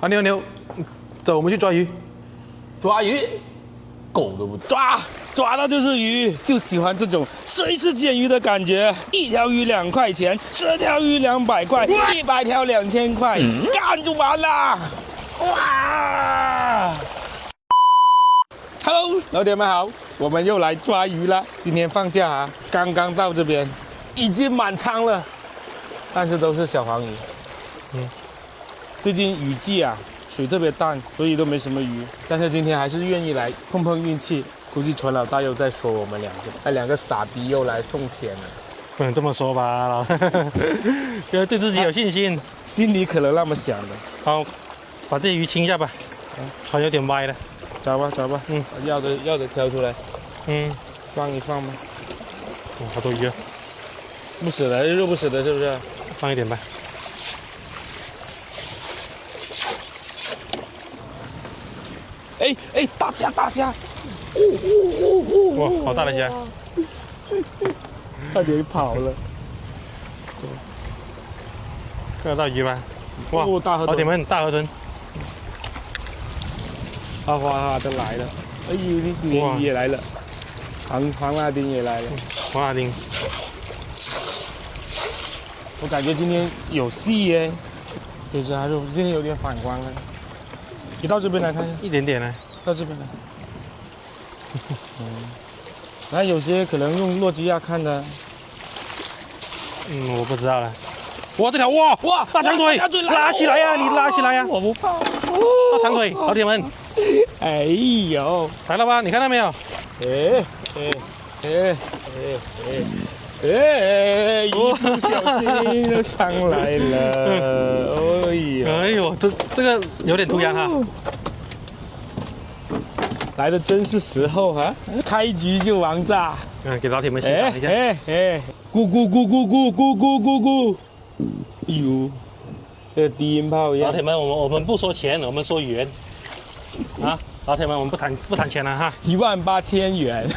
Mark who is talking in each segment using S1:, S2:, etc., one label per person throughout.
S1: 啊，牛牛，走，我们去抓鱼。
S2: 抓鱼，狗都不抓到就是鱼，就喜欢这种随时捡鱼的感觉。一条鱼2块钱，10条鱼200块，100条2000块，干就完了。哇 ！Hello， 老铁们好，我们又来抓鱼了。今天放假啊，刚刚到这边，已经满仓了，但是都是小黄鱼。最近雨季啊。 水特别淡，所以都没什么鱼。但是今天还是愿意来碰碰运气。估计船老大又在说我们两个，那2个傻逼又来送钱了。
S1: 不能这么说吧，要对自己有信心。
S2: 心里可能那么想的。
S1: 好，把这鱼清一下吧。船有点歪了。
S2: 找吧找吧。要的挑出来。放一放吧。
S1: 好多鱼啊！
S2: 不舍得，肉不舍得，是不是？
S1: 放一点吧。
S2: 哎，大虾！
S1: 哇，好大的虾！
S2: 差点跑了。
S1: 看得到鱼吗？哇，
S2: 大河豚！
S1: 老铁们，大河豚！
S2: 哗都来了。哎呦，鲶鱼也来了，黄拉丁也来了。
S1: 黄拉丁，
S2: 我感觉今天有戏耶，有只还是今天有点反光了。 你到这边来看看，
S1: 一点点呢，
S2: 到这边来。那有些可能用诺基亚看的。
S1: 我不知道了。哇，这条哇大长腿，拉起来呀！你拉起来呀！
S2: 我不怕。
S1: 大长腿，老铁们。
S2: 哎呦，
S1: 来了吧？你看到没有？
S2: 一不小心就上来了。
S1: 哎呦，这个有点突然哈。
S2: 来的真是时候哈，开局就王炸。
S1: 给老铁们欣赏一下。
S2: 咕咕。哎呦，这个低音炮一样。
S1: 老铁们，我们不说钱，我们说元。啊，老铁们，我们不谈钱了哈。
S2: 18000元。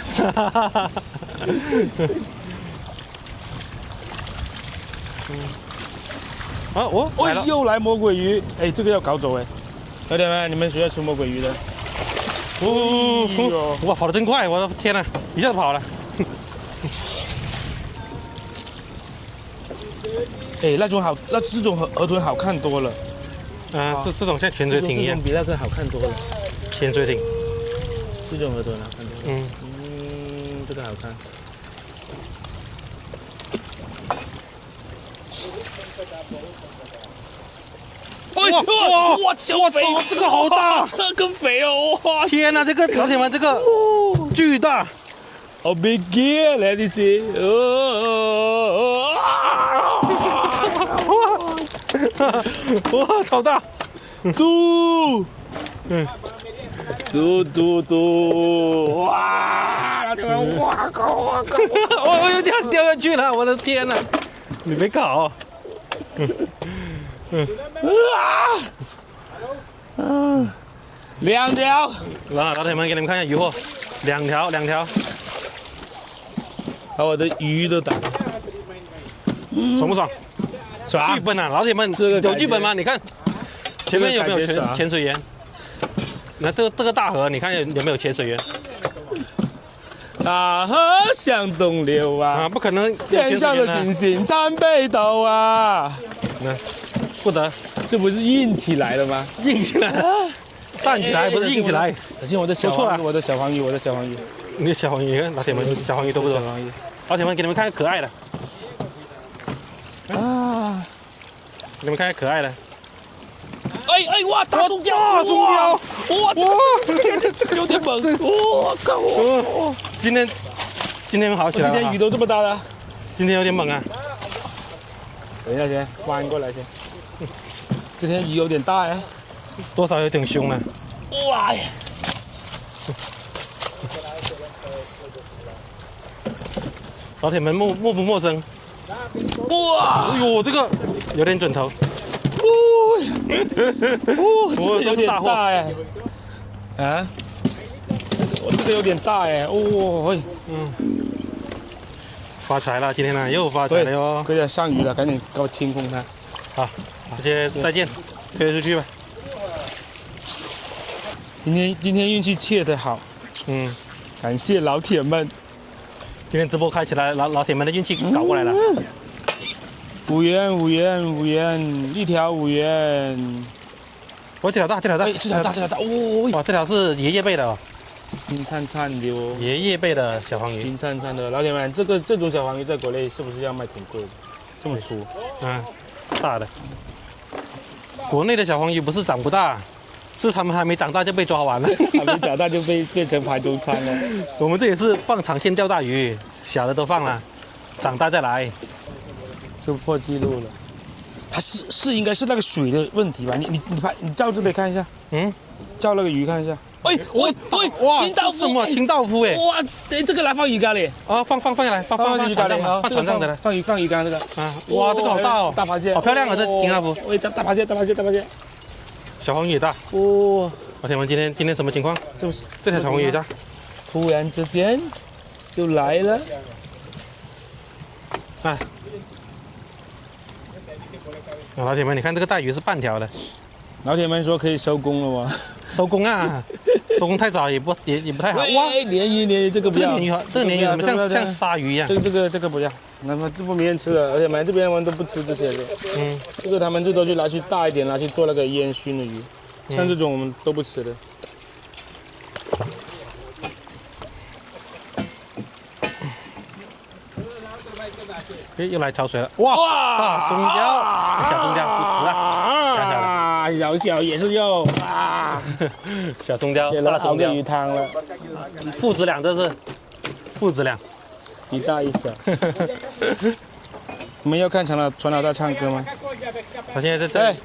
S2: 来了，又来魔鬼鱼！哎，这个要搞走哎！老铁们，你们谁要吃魔鬼鱼的？
S1: 哇，跑得真快！我的天哪，一下子跑了。
S2: 哎，这种河豚好看多了。
S1: 这种像潜水艇一样，
S2: 比那个好看多了。
S1: 潜水艇，
S2: 这种河豚好看多了。这个好看。 哇！这个好大，这个肥哦！哇！
S1: 天哪，这个老铁们，这个巨大，
S2: 好 big gear， 来的是，
S1: 哇，超大，
S2: 嘟，哇！老铁们，哇靠！
S1: 我有点掉下去了，我的天哪！你别搞。
S2: 2条，
S1: 老铁们，给你们看一下鱼货，2条，
S2: 把我的鱼都打，
S1: 爽不爽？
S2: 爽！
S1: 剧本啊，老铁们，有剧本吗？你看前面有没有潜水员？那这个大河，你看有没有潜水员？
S2: 大河向东流啊！
S1: 不可能，
S2: 天上的星星参北斗啊！
S1: 那不得，
S2: 这不是硬起来了吗？
S1: 硬起来，站起来不是硬起来。
S2: 可惜我的小黄鱼，我的小黄鱼。
S1: 你的小黄鱼，老铁们，小黄鱼多不多？老铁们，给你们看个可爱的啊！给你们看个可爱的。
S2: 哎哇！大松雕！哇！这个有点猛！我靠！
S1: 今天好起来了。
S2: 今天鱼都这么大了。
S1: 今天有点猛啊。
S2: 等一下，先翻过来先。今天鱼有点大呀，
S1: 多少有点凶了。
S2: 哇呀！
S1: 老铁们陌不陌生？
S2: 哇！
S1: 哎呦，这个有点准头。
S2: 这个有点大哎。啊？我这个有点大哎。
S1: 发财了，今天呢又发财了哟！
S2: 可以上鱼了，赶紧给我清空它。
S1: 好，这些再见，推出去吧。
S2: 今天运气切得好，
S1: 嗯，
S2: 感谢老铁们。
S1: 今天直播开起来，老铁们的运气搞过来了。
S2: 5元5元5元，一条5元。
S1: 哦，这条大，这条大，
S2: 哎，这条大，这条大，哦，
S1: 哇，这条是爷爷辈的哦，
S2: 金灿灿的哦，
S1: 爷爷辈的小黄鱼。
S2: 金灿灿的。老铁们，这种小黄鱼在国内是不是要卖挺贵的？这么粗，
S1: 嗯，大的。国内的小黄鱼不是长不大，是它们还没长大就被抓完了，
S2: 还没长大就变成盘中餐了。
S1: 我们这也是放长线钓大鱼，小的都放了，长大再来。
S2: 就破纪录了。它是应该是那个水的问题吧？你照这里看一下，
S1: 嗯，
S2: 照那个鱼看一下。哎，喂，
S1: 哇，
S2: 清道夫，
S1: 清道夫哎！
S2: 哇，哎，这个来放鱼竿里。
S1: 啊，放下来，放
S2: 鱼竿里
S1: 放船上的来。
S2: 放鱼竿这个。
S1: 啊，哇，这个好大哦，
S2: 大螃蟹，
S1: 好漂亮啊，这清道夫。
S2: 喂，大螃蟹，
S1: 小黄鱼也大。
S2: 哇，
S1: 老铁们，今天什么情况？
S2: 就是
S1: 这条小黄鱼也大。
S2: 突然之间就来了。
S1: 哎，老铁们，你看这个大鱼是半条的。
S2: 老铁们说可以收工了吗？
S1: 收工啊！收工太早也不太好。哇，
S2: 鲢鱼这个不要。
S1: 这个鲢鱼怎么像鲨鱼一样？
S2: 这个不要，那么这不没人吃的，而且这边人都不吃这些的。嗯，这个他们最多就拿去大一点，拿去做那个烟熏的鱼，像这种我们都不吃的。
S1: 哎，又来潮水了！哇，大松胶，小松胶不了，
S2: 小也是肉啊，
S1: 小松胶，
S2: 大松胶鱼汤了，
S1: 父子俩这是，父子俩，
S2: 一大一小。我们要看船老大唱歌吗？
S1: 他现在在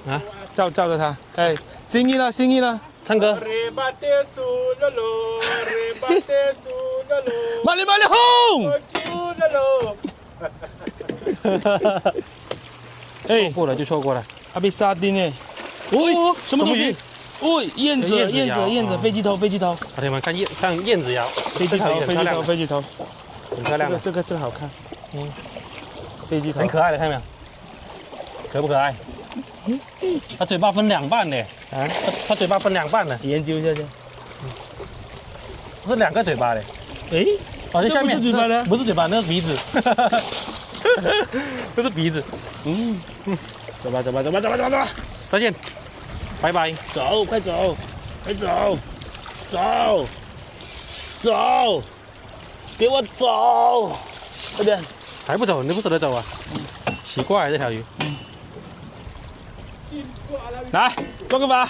S1: 啊，
S2: 照着他，哎，心意了，
S1: 唱歌。
S2: 马里轰！哎，
S1: 过了就错过了。
S2: 还被沙丁哎！哦，什么东西？哦，燕子，飞机头。
S1: 老铁们看燕子摇，
S2: 飞机头，
S1: 很漂亮的。
S2: 这个好看。嗯，飞机头
S1: 很可爱的，看到没有？可不可爱？它嘴巴分两半的啊！它嘴巴分两半的，
S2: 研究一下去。
S1: 是2个嘴巴的。哎，好像下面
S2: 不是嘴巴的，
S1: 不是嘴巴，那是鼻子。这是鼻子。
S2: 走吧。
S1: 再见，拜拜。
S2: 走，快走，给我走，快点。
S1: 还不走？你不舍得走啊？奇怪，这条鱼。
S2: 来，做个法。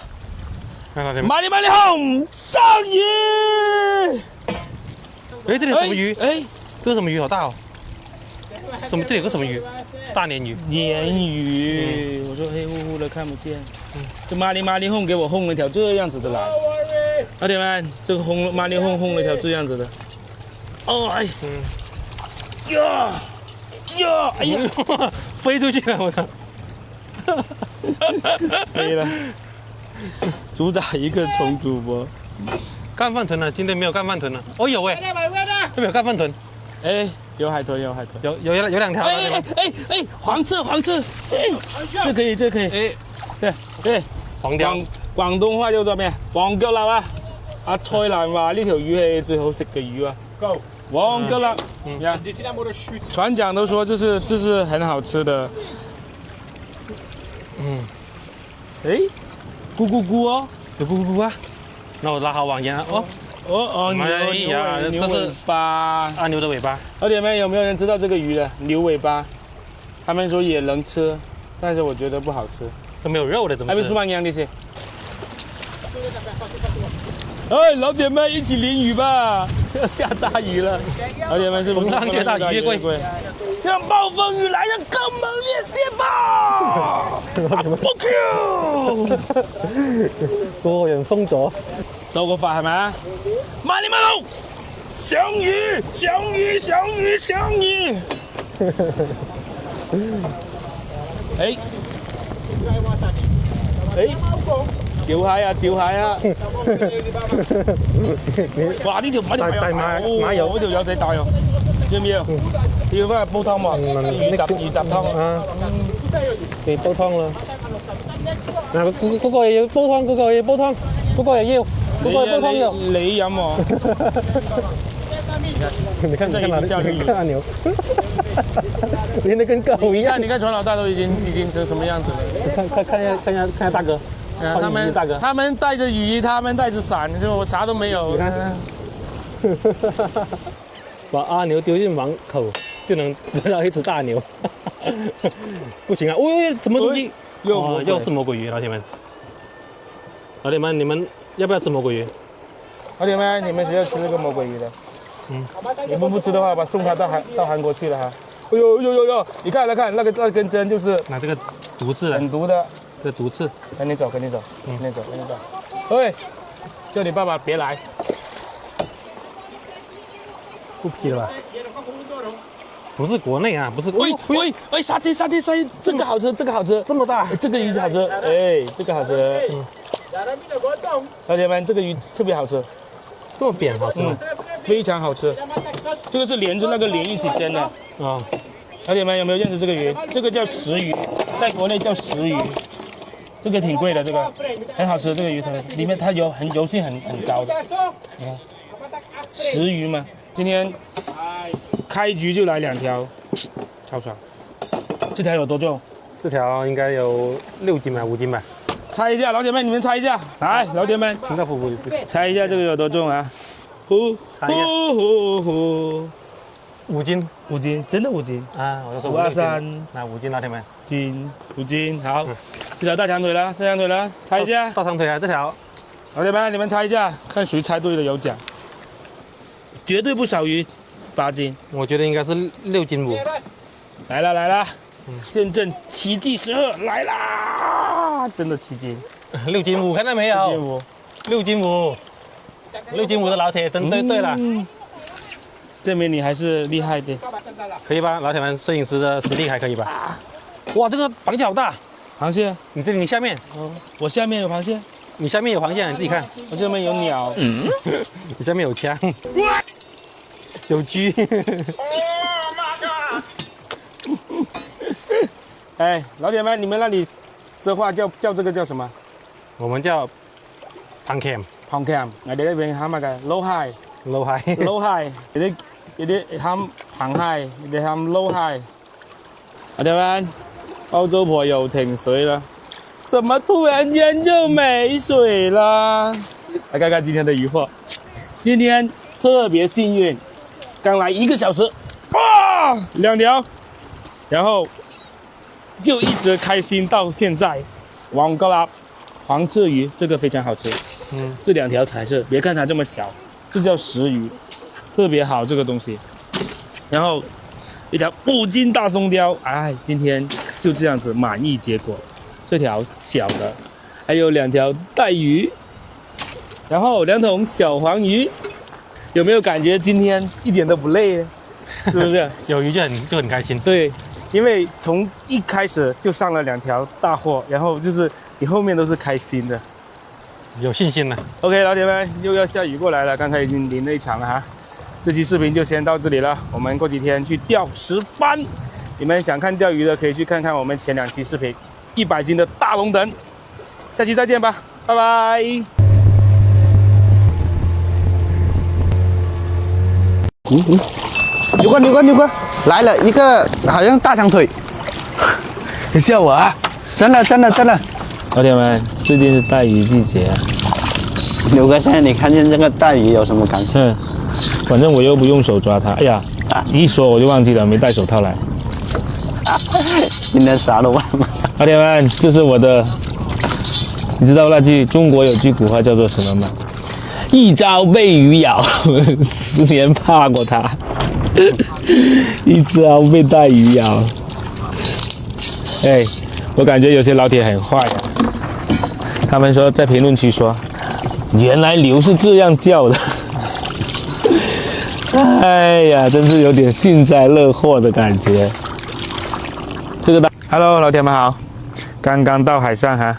S2: 马里轰，上鱼。
S1: 哎，这里有什么鱼？
S2: 哎，
S1: 这是什么鱼？好大哦！这里有个什么鱼？大鲶鱼。
S2: 鲶鱼，我说黑乎乎的看不见。这马里轰给我轰了一条这样子的来。老铁们，这个马里轰了一条这样子的。哦哎，哎呀，
S1: 飞出去了，我操！
S2: 飞了，主打一个虫主播。
S1: 干饭豚呢？今天没有干饭豚了。哦，有哎，这边有干饭豚。
S2: 哎，有海豚，有
S1: 2条。
S2: 哎，黄色，这可以。哎，对，
S1: 黃鯛。
S2: 廣東話叫做咩？黃腳臘啊！阿蔡瀾話呢條魚係最好食嘅魚啊！黃腳臘，船長都說這是很好吃的。哎，咕咕咕哦，
S1: 有咕咕咕啊！那我拉好網沿啊！
S2: 牛尾巴，
S1: 阿牛的尾巴。
S2: 老铁們，有沒有人知道這個魚的牛尾巴？他們說也能吃，但是我覺得不好吃。
S1: 都沒有肉的，怎麼吃？
S2: 還沒出蠻樣的些。哎，老鐵們一起淋雨吧！要下大雨了，老鐵們是不是？
S1: 風浪越大雨越貴。
S2: 讓暴風雨來得更猛烈些吧！
S1: 個個人封咗。
S2: 做個法係咪啊？馬里龍，上魚！哎，釣蟹啊！哇！呢條馬油嗰條友仔大喎，要唔要？要翻去煲湯喎，魚雜湯啊！
S1: 你煲湯啦。嗱，嗰個嘢要煲湯，不過要，不過不光有。
S2: 你飲喎。
S1: 你看
S2: 这一下
S1: 看阿牛，连得跟狗一样。
S2: 你看船老大都已经成什么样子了？
S1: 看一下大哥，
S2: 他们带着雨衣，他们带着伞，就我啥都没有。
S1: 你看，把阿牛丢进网口，就能得到一只大牛。不行啊！哦，什么东西？又是魔鬼鱼，老铁们。老铁们，你们要不要吃魔鬼鱼？
S2: 老铁们，你们谁要吃这个魔鬼鱼的？你们不吃的话，把送他到韩国去了哈。哎呦！你看那根针就是
S1: 拿这个毒刺的，
S2: 很毒的。
S1: 这毒刺。
S2: 赶紧走。喂，叫你爸爸别来。
S1: 不批了吧？不是国内啊，不是。
S2: 喂，沙爹，这个好吃，
S1: 这么大，
S2: 这个鱼好吃，这个好吃。老铁们，这个鱼特别好吃，
S1: 这么扁好吃吗？
S2: 非常好吃。这个是连着那个莲一起煎的啊。老铁们有没有认识这个鱼？这个叫石鱼，在国内叫石鱼。这个挺贵的，这个很好吃。这个鱼里面它油性很高的，你看石鱼嘛。今天开局就来2条，超爽。这条有多重？
S1: 这条应该有6斤吧，5斤吧。
S2: 猜一下，老铁们，你们猜一下。来，老铁们，
S1: 清道夫不
S2: 猜一下这个有多重啊？
S1: 猜一下。5斤
S2: ，5斤，真的5斤
S1: 啊！我就说
S2: 5、2、
S1: 3，那5斤，老铁们
S2: ，5斤，好。这条大长腿了，猜一下。
S1: 大长腿啊，这条。
S2: 老铁们，你们猜一下，看谁猜对了有奖。绝对不少于8斤，
S1: 我觉得应该是6斤5。
S2: 来了，见证奇迹时刻来啦！真的7斤
S1: ，6斤5，看到没有？6斤5的老铁真对了，
S2: 证明你还是厉害的，
S1: 可以吧？老铁们，摄影师的实力还可以吧？哇，这个螃蟹好大！
S2: 螃蟹，
S1: 你下面，
S2: 我下面有螃蟹，
S1: 你下面有螃蟹，你自己看。
S2: 我这边有鸟，
S1: 你下面有枪，有狙。
S2: 哎，老铁们，你们那里的话叫这个叫什么？
S1: 我们叫 pangcam，
S2: 我哋呢邊喊乜嘅？撈蟹，有啲喊螃蟹，有啲喊撈蟹。老铁們，歐洲婆又停水了，怎麼突然間就沒水了？來看看今天的漁獲，今天特別幸運，剛來1個小時，哇，2條，然後就一直開心到現在。黃哥啦，黃刺魚這個非常好吃，這2條才是，別看它這麼小，這叫石魚，特別好這個東西。然後一條5斤大鬆鯛，哎，今天就這樣子滿意結果。這條小的，還有2條帶魚，然後2桶小黃魚，有沒有感覺今天一點都不累呢？是不是？
S1: 有魚就很開心。
S2: 對，因為從一開始就上了2條大貨，然後就是你後面都是開心的，
S1: 有信心了。
S2: OK， 老鐵們又要下雨過來了，剛才已經淋了一場了哈。這期視頻就先到這裡了，我們過幾天去釣石斑。你們想看釣魚的，可以去看看我們前2期視頻，100斤的大龍躉。下期再見吧，拜拜。
S3: 牛哥，来了一个好像大长腿，
S2: 你笑我啊？
S3: 真的。
S2: 老铁们，最近是带鱼季节，
S3: 牛哥，现在你看见这个带鱼有什么感觉？
S2: 反正我又不用手抓它。哎呀，你一说我就忘记了，没带手套来。
S3: 今天啥都忘了。
S2: 老铁们，这是我的，你知道中国有句古话叫做什么吗？一朝被鱼咬，10年怕过它。一朝被带鱼咬。哎，我感觉有些老铁很坏啊。他们说在评论区说，原来牛是这样叫的。哎呀，真是有点幸灾乐祸的感觉。Hello， 老铁们好，刚刚到海上哈，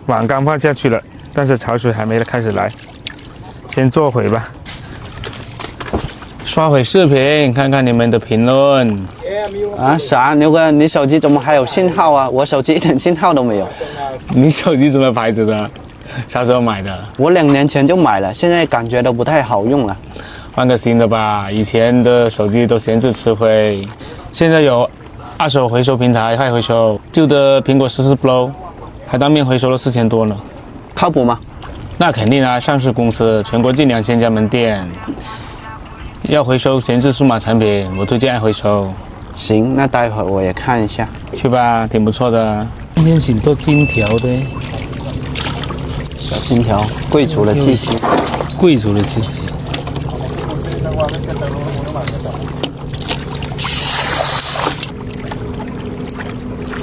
S2: 网刚放下去了，但是潮水还没开始来，先坐会吧，刷会视频，看看你们的评论。
S3: 啊，啥？牛哥，你手机怎么还有信号啊？我手机一点信号都没有。
S2: 你手机什么牌子的？啥时候买的？
S3: 我2年前就买了，现在感觉都不太好用了。
S2: 换个新的吧，以前的手机都闲置吃灰，现在有二手回收平台，快回收。旧的苹果14 Pro，还当面回收了4000多呢。
S3: 靠谱吗？
S2: 那肯定啊，上市公司，全国近2000家门店。要回收闲置数码产品，我推荐爱回收。
S3: 行，那待会儿我也看一下。
S2: 去吧，挺不错的。今天挺多金条的，
S3: 小金条，贵族的气息。
S2: 贵族的气息。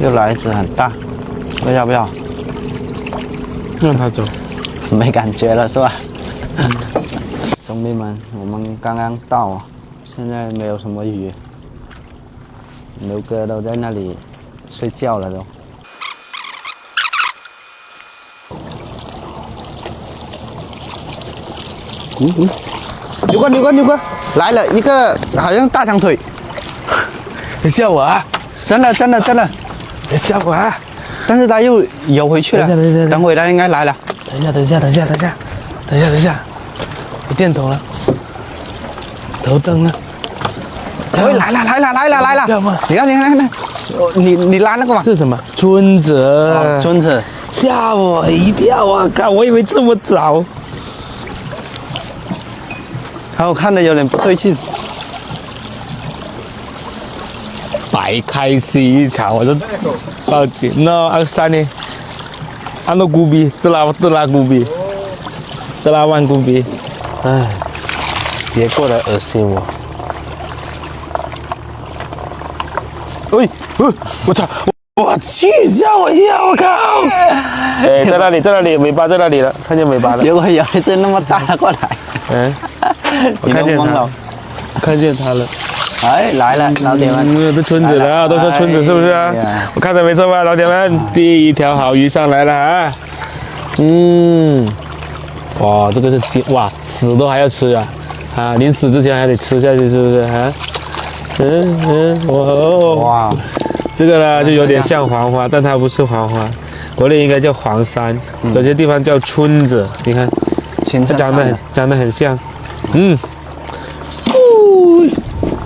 S3: 又来一只很大，要不要？
S2: 让他走。
S3: 没感觉了是吧？兄弟们，我们刚刚到啊，现在没有什么鱼，牛哥都在那里睡觉了都。牛哥，来了一个好像大长腿，
S2: 别吓我啊！
S3: 真的，
S2: 别吓我啊！
S3: 但是他又游回去了，等会他应该来了。
S2: 等一下，我电筒了，头灯了。
S3: 哎，来了！
S2: 要吗？
S3: 你看，你拉那个嘛？
S2: 这是什么？村子。
S3: 哦，村子。
S2: 吓我一跳啊！靠，我以为这么早。
S3: 我看的有点不对劲。
S2: 白开西一场，我就报警了。山呢？安诺古比，德拉万古比。哎，别过来恶心我。哎，我操！我去，吓我一跳！我靠！哎，在那里，尾巴在那里了，看见尾巴了。
S3: 结果有一只那么大的过来。
S2: 嗯，
S3: 我看见他了。
S2: 看见他了。
S3: 哎，来了，老铁们，
S2: 这村子了，都说村子是不是啊？我看的没错吧，老铁们，第一条好鱼上来了啊！哇，这个是金，哇，死都还要吃啊！啊，临死之前还得吃下去，是不是啊？哇，这个呢就有点像黄花，但它不是黄花，国内应该叫黄鳝，有些地方叫村子，你看，它长得很像，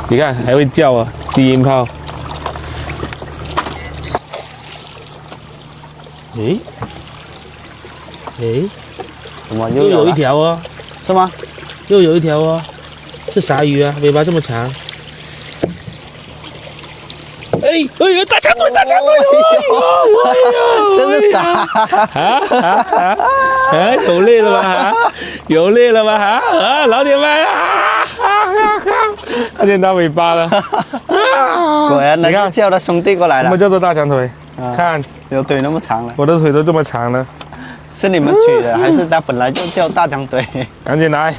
S2: 你看还会叫啊，低音炮。
S3: 怎么
S2: 又有一条哦，
S3: 是吗？
S2: 又有一条哦，是啥鱼啊？尾巴这么长。大长腿！
S3: 真的傻！
S2: 有累了吧？有累了吧？老铁们看见它尾巴了。
S3: 果然，你看叫他兄弟过来了。
S2: 什么叫做大长腿？看，
S3: 有腿那么长了。
S2: 我的腿都这么长了。
S3: 是你们取的，还是他本来就叫大长腿？
S2: 赶紧来，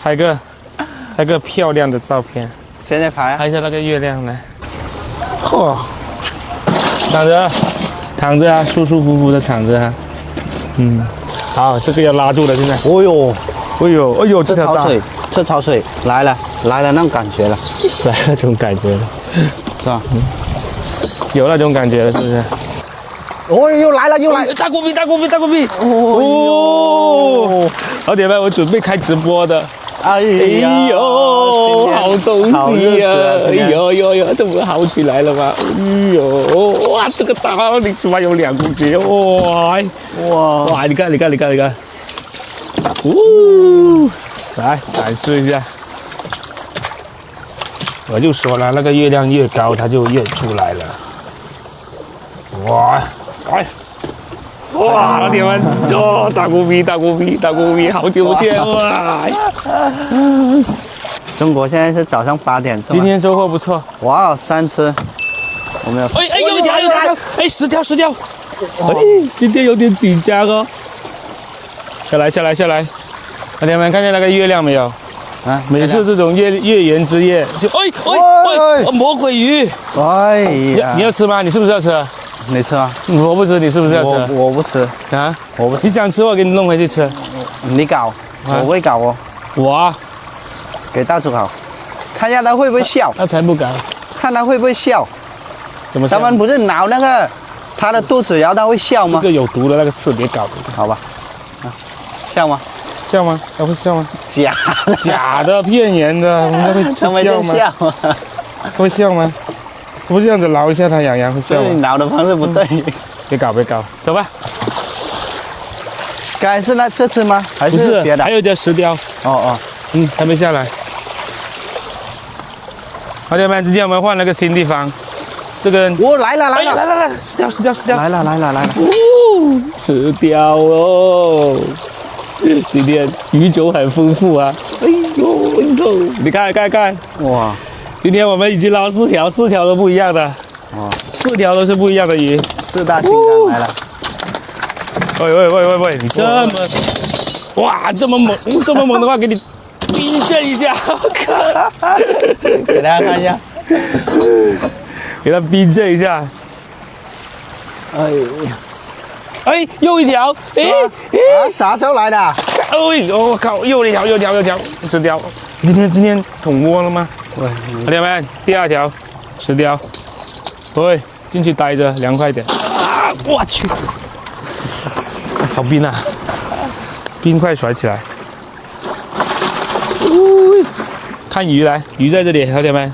S2: 拍个漂亮的照片。
S3: 现在拍啊！
S2: 拍一下那个月亮来。嚯，躺着啊，舒舒服服的躺着啊。好，这个要拉住了，现在。哎呦，这条大，
S3: 这潮水来了那种感觉了，
S2: 来那种感觉了，
S3: 是吧？
S2: 有那种感觉了，是不是？
S3: 又来了！
S2: 大锅币！哦，老铁们，我准备开直播的。哎呦，好东西呀！哎呦，这不好起来了吗？哎呦，哇，这个大，你起码有2公斤，哇，你看，来展示一下。我就说了，那个月亮越高，它就越出来了。哇，老铁们，大锅币，好久不见哇！
S3: 中国现在是早上8点，是吗？
S2: 今天收获不错。
S3: 哇，3只，我没有。
S2: 有一条，10条。今天有点紧张哦。下来，老铁们看见那个月亮没有？
S3: 啊，
S2: 每次这种月圆之夜，就魔鬼鱼。
S3: 哎呀，
S2: 你要吃吗？你是不是要吃？
S3: 你吃啊？
S2: 我不吃，你是不是要吃？
S3: 我不吃
S2: 啊，
S3: 我不吃。
S2: 你想吃，我给你弄回去吃。
S3: 你搞，我会搞哦。
S2: 我
S3: 给大厨搞，看一下他会不会笑。
S2: 他才不敢。
S3: 看他会不会笑。
S2: 怎么笑？
S3: 咱们不是挠那个他的肚子，然后他会笑吗？
S2: 这个有毒的那个刺别搞。
S3: 好吧。笑吗？
S2: 笑吗？还会笑吗？
S3: 假
S2: 假的，骗人的，我们会
S3: 他们就
S2: 笑吗？
S3: 笑，
S2: 会笑吗？不是这样子挠一下它，痒痒会笑
S3: 所以
S2: 吗？
S3: 挠的方式不对。
S2: 别搞，别搞，走吧。
S3: 刚才是这次吗？还
S2: 不是
S3: 是别的？
S2: 还有一条石雕，
S3: 哦，
S2: 还没下来。好姐妹，之前我们换了个新地方，这个
S3: 我来了来了
S2: 来，石雕，
S3: 来了，
S2: 石雕哦。今天鱼种很丰富啊！哎呦，你看，
S3: 哇，
S2: 今天我们已经捞4条，4条都不一样的，
S3: 哦
S2: 4条都是不一样的鱼。
S3: 4大金刚来了。
S2: 喂，你这么，哇，这么猛的话，给你冰镇一下，
S3: 给大家看一下。
S2: 给它冰镇一下。
S3: 哎呀，
S2: 哎，又一条，哎，
S3: 啊，啥时候来的？
S2: 哎，我靠，又一条，石雕。今天捅窝了吗？
S3: 喂，
S2: 兄弟们，第2条石雕。喂，进去待着，凉快点。啊，我去，好冰啊！冰块甩起来。看鱼来，鱼在这里，兄弟们。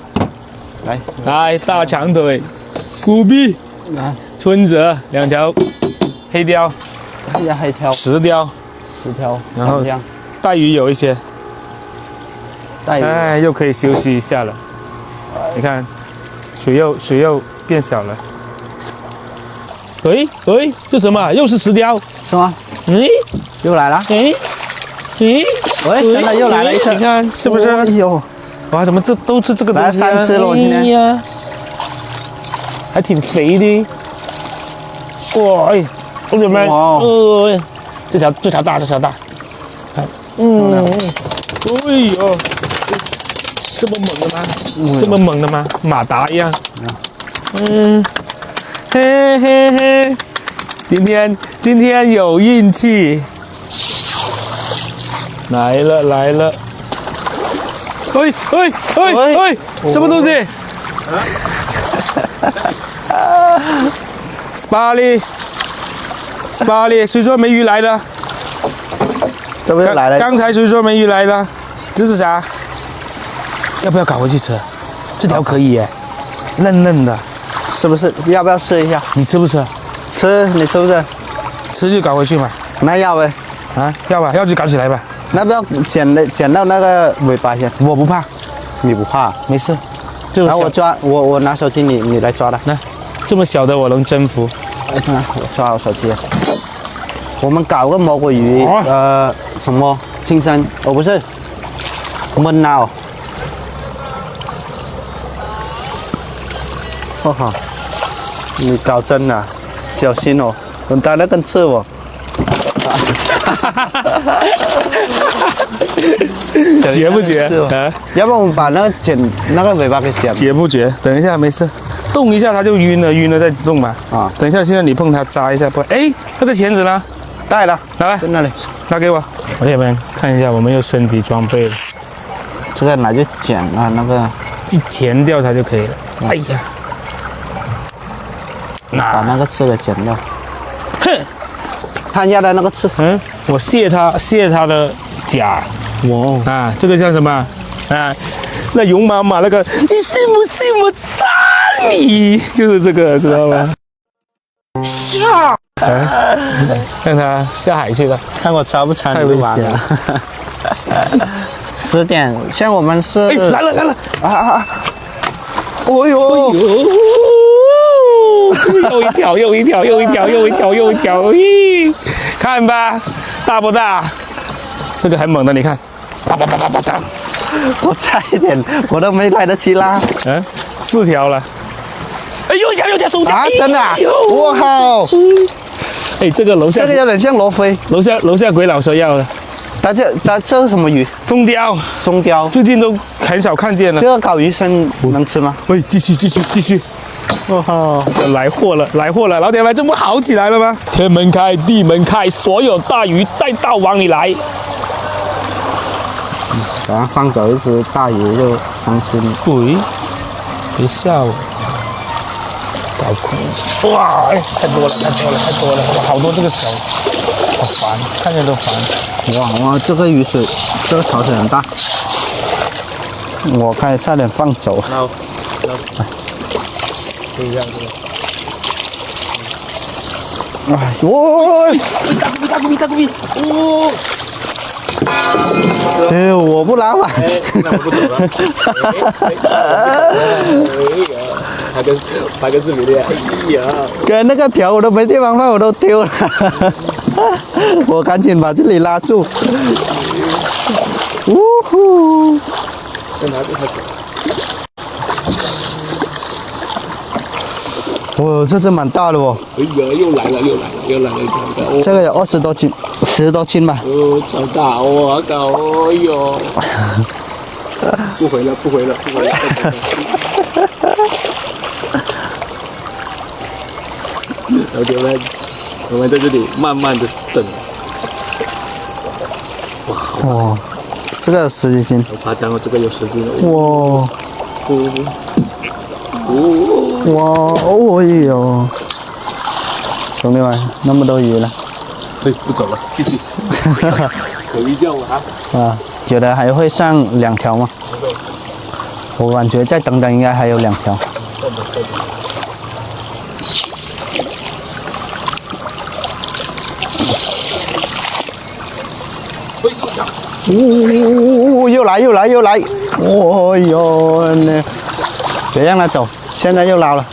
S2: 来，大长腿，古币，
S3: 来，
S2: 春泽2条，黑雕，
S3: 看一下黑条
S2: 石雕，
S3: 10条，
S2: 然后
S3: 这样
S2: 带鱼有一些，
S3: 带鱼。
S2: 哎，又可以休息一下了。你看，水又变小了。喂，这什么？又是石雕？
S3: 是吗？又来了。
S2: 喂，
S3: 真的又来了一次。
S2: 你看是不是？
S3: 哎呦，
S2: 哇，怎么这都是这个东西、啊？
S3: 来了3次了，我今天。
S2: 呀，还挺肥的。哇，哎，兄弟们，这条大，哎，哎呦，这么猛的吗？马达一样。嘿，今天有运气。来了。喂，什么东西？Spally，谁说没鱼来的？
S3: 这不是来了？
S2: 刚才谁说没鱼来的？这是啥？要不要搞回去吃？这条可以耶，嫩的，
S3: 是不是？要不要试一下？
S2: 你吃不吃？
S3: 吃，你吃不吃？
S2: 吃就搞回去嘛。
S3: 那要呗。
S2: 啊，要吧，要就搞起来吧。
S3: 那不要剪到那个尾巴先。
S2: 我不怕，
S3: 你不怕？
S2: 没事。这
S3: 然后我抓，我拿手机，你来抓它。
S2: 来，这么小的我能征服。
S3: 哎，看，我抓我手机。我们搞个魔鬼鱼，什么金身？哦，不是，焖闹。哦哈，你搞真的，小心哦，滚蛋那根刺我。
S2: 绝不绝？
S3: 啊，要不然我们把那个那个尾巴给剪了。
S2: 绝不绝？等一下，没事，动一下它就晕了再动嘛。
S3: 啊，
S2: 等一下，现在你碰它扎一下不？哎，那个钳子呢？
S3: 带了，
S2: 来，
S3: 在那里。
S2: 拿给我。朋友们，看一下，我们又升级装备了。
S3: 这个拿去剪啊，那个
S2: 一钳掉它就可以了。哎呀，
S3: 把那个刺给剪掉。
S2: 哼，
S3: 看一下它那个刺。
S2: 我卸它的甲。哇啊，这个叫什么啊？那勇妈妈那个，你信不信我杀你？就是这个，知道吗？下，让它下海去了。
S3: 看我抄不抄你就完了。10点，像我们是。
S2: 哎，来了！
S3: 啊！哦呦！
S2: 又一条，咦，看吧，大不大？这个很猛的，你看，啪！
S3: 我差一点，我都没来得及拉。
S2: 4条了。哎，又一条松条
S3: 啊！真的、啊？我靠！
S2: 哎，这个楼下，
S3: 这个有点像罗非。
S2: 楼下鬼佬说要的。
S3: 这是什么鱼？
S2: 松雕。
S3: 松雕。
S2: 最近都很少看见了。
S3: 这个烤鱼生能吃吗？
S2: 喂，继续。哦，来货了，老铁们，这不好起来了吗？天门开，地门开，所有大鱼带到网里来。
S3: 然后放走一只大鱼就伤心了。
S2: 喂，别吓我，搞空！哇，哎，太多了，哇，好多这个手。好烦，看见都烦。
S3: 哇，这个雨水，这个潮水很大，我刚才差点放走。
S2: 捞，可以这样子。
S3: 哎呦！
S2: 大狗币！哦！
S3: 哎，我不捞啊！
S2: 那我不走了。拍个视频的。哎呀！
S3: 跟那个瓢我都没地方放，我都丢了。我赶紧把这里拉住。呜呼！
S2: 再拿这条走。
S3: 哇，这只蛮大的哦。
S2: 哎呀，又来了一条。
S3: 这个有20多斤，10多斤吧。
S2: 哦，超大！我靠！哦哟！不回了。老铁们，我们在这里慢慢的等。
S3: 哇，这个有10几斤。
S2: 好夸张哦，这个有10斤
S3: 哇！哇哦呦！兄弟们，那么多鱼了。
S2: 对，不走了，继续。可以叫我啊！
S3: 啊，觉得还会上2条吗？我感觉再等等应该还有2条。又来！哦呦，那别让他走，现在又捞了，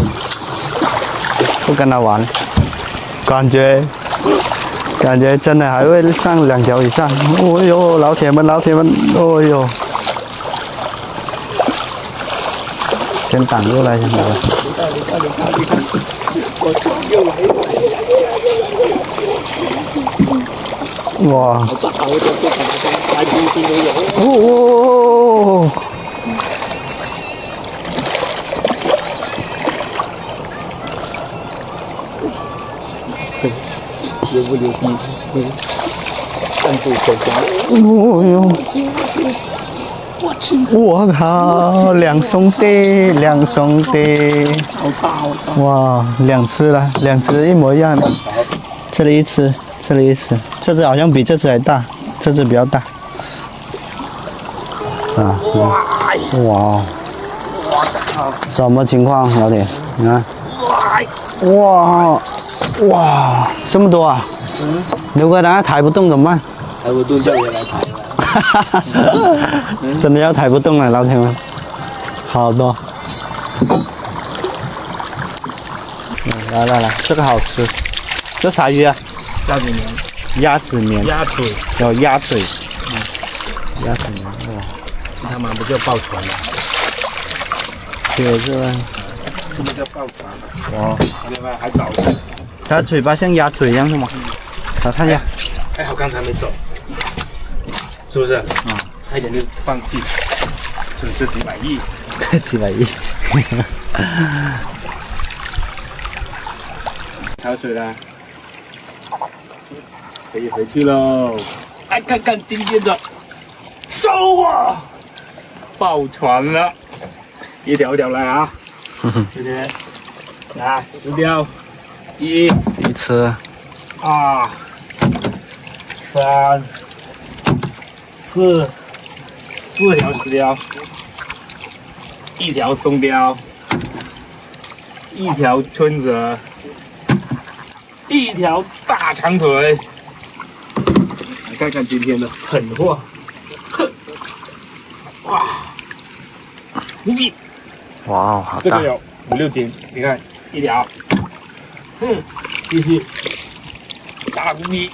S3: 不跟他玩，感觉真的还会上2条以上。哦呦，老铁们，哦呦，先挡过来就好了。哇！哦！
S2: 牛不牛逼？暗度陈仓。
S3: 哦呦！我靠，2兄弟！
S2: 好大！
S3: 哇，2只了，2只一模一样的。这里一只，这只好像比这只还大，这只比较大。啊！哇！什么情况，老铁？你看。哇！这么多啊！刘哥，等下抬不动怎么办？
S2: 抬不动叫人来抬。
S3: 真的要抬不动了，老铁们，好多。来，这个好吃。这啥鱼啊？
S2: 鸭子年。
S3: 鸭嘴。叫鸭嘴。鸭嘴年，哇！
S2: 他们不叫抱船了。
S3: 对，这个。
S2: 什么叫抱船？
S3: 哇！
S2: 老铁们还早呢。
S3: 它嘴巴像鸭嘴一样是吗？来看一下。
S2: 还好刚才没走，是不是？差一点就放弃，损失几百亿。
S3: 几百亿。
S2: 潮水了，可以回去喽。来看看今天的收获，爆船了，一条一条来啊！这些，来10条，1、
S3: 一吃。
S2: 2、3、4，4条10条，1条松雕，1条春蛇，1条大长腿。来看看今天的狠货，哇，无比！
S3: 哇，好大！
S2: 这个有5、6斤，你看1条，继续。 大无比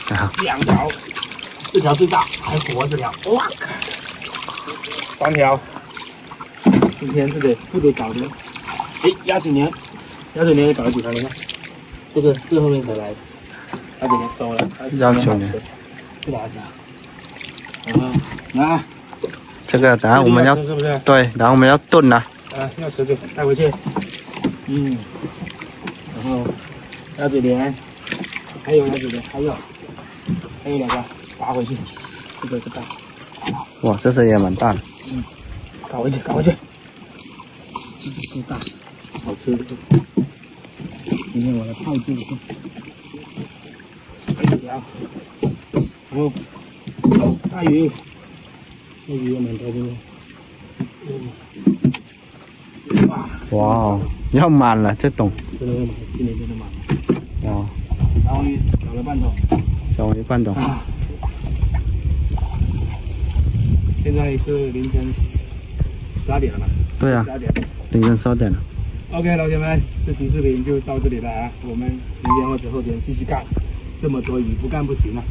S2: ，2条，这条最大，还活这条，哇靠！3条，今天不得搞的，哎，鸭嘴年也搞了几条，你看，这个最后面才来的，鸭嘴年收了，
S3: 鸭嘴年，
S2: 这哪家？然后来，
S3: 这个等下我们要
S2: 是不是？
S3: 对，然后我们要炖了。
S2: 要吃就带回去，然后鸭嘴年。 还有鸭嘴的，还有2个，拔回去，这个不大。
S3: 哇，这只也蛮大的。
S2: 搞回去，这个大，好吃的。今天我来泡这个。
S1: 啊。哦，大鱼，大鱼有蛮多的。哇，
S3: 哇哦，要满了这桶。
S1: 真的满，今年真的满了。
S3: 哇，
S1: 小鱼小了半桶。
S3: 小鱼半桶。
S1: 啊，现在是凌晨12点了吧？
S3: 对啊，
S1: 12点。
S3: 凌晨12点了。
S1: OK， 老铁们，这期视频就到这里了啊！我们明天或者后天继续干，这么多鱼不干不行啊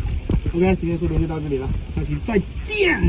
S1: ！OK， 今天视频就到这里了，下期再见。